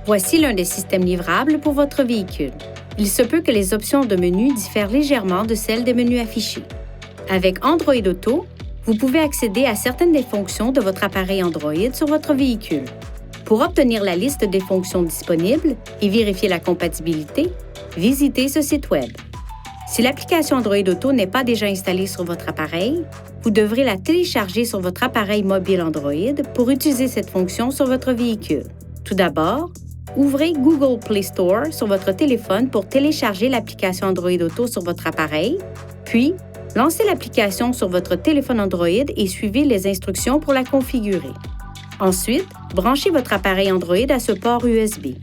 Voici l'un des systèmes livrables pour votre véhicule. Il se peut que les options de menu diffèrent légèrement de celles des menus affichés. Avec Android Auto, vous pouvez accéder à certaines des fonctions de votre appareil Android sur votre véhicule. Pour obtenir la liste des fonctions disponibles et vérifier la compatibilité, visitez ce site Web. Si l'application Android Auto n'est pas déjà installée sur votre appareil, vous devrez la télécharger sur votre appareil mobile Android pour utiliser cette fonction sur votre véhicule. Tout d'abord, ouvrez Google Play Store sur votre téléphone pour télécharger l'application Android Auto sur votre appareil, puis lancez l'application sur votre téléphone Android et suivez les instructions pour la configurer. Ensuite, branchez votre appareil Android à ce port USB.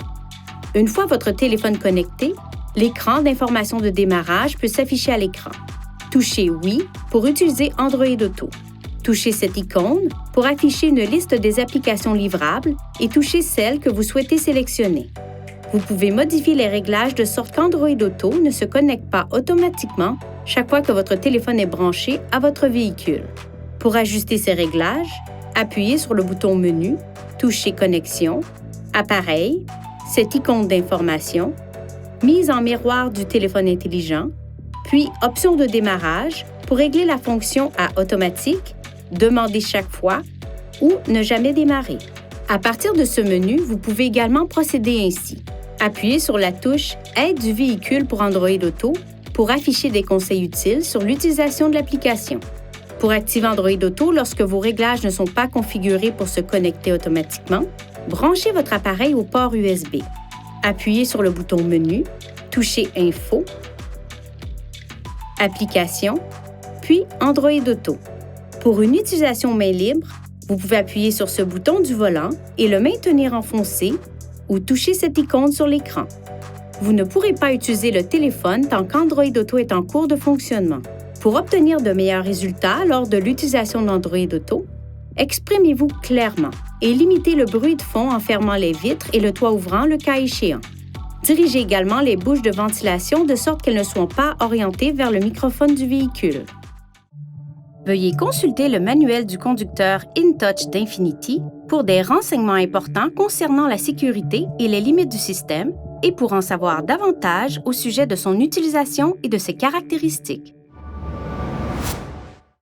Une fois votre téléphone connecté, l'écran d'information de démarrage peut s'afficher à l'écran. Touchez Oui pour utiliser Android Auto. Touchez cette icône pour afficher une liste des applications livrables et touchez celle que vous souhaitez sélectionner. Vous pouvez modifier les réglages de sorte qu'Android Auto ne se connecte pas automatiquement chaque fois que votre téléphone est branché à votre véhicule. Pour ajuster ces réglages, appuyez sur le bouton Menu, touchez Connexion, Appareil, cette icône d'information, Mise en miroir du téléphone intelligent, puis Options de démarrage pour régler la fonction à Automatique, Demander chaque fois ou Ne jamais démarrer. À partir de ce menu, vous pouvez également procéder ainsi. Appuyez sur la touche Aide du véhicule pour Android Auto pour afficher des conseils utiles sur l'utilisation de l'application. Pour activer Android Auto lorsque vos réglages ne sont pas configurés pour se connecter automatiquement, branchez votre appareil au port USB. Appuyez sur le bouton Menu, touchez Info, Applications, puis Android Auto. Pour une utilisation main libre, vous pouvez appuyer sur ce bouton du volant et le maintenir enfoncé ou toucher cette icône sur l'écran. Vous ne pourrez pas utiliser le téléphone tant qu'Android Auto est en cours de fonctionnement. Pour obtenir de meilleurs résultats lors de l'utilisation d'Android Auto, exprimez-vous clairement et limitez le bruit de fond en fermant les vitres et le toit ouvrant le cas échéant. Dirigez également les bouches de ventilation de sorte qu'elles ne soient pas orientées vers le microphone du véhicule. Veuillez consulter le manuel du conducteur InTouch d'Infinity pour des renseignements importants concernant la sécurité et les limites du système et pour en savoir davantage au sujet de son utilisation et de ses caractéristiques.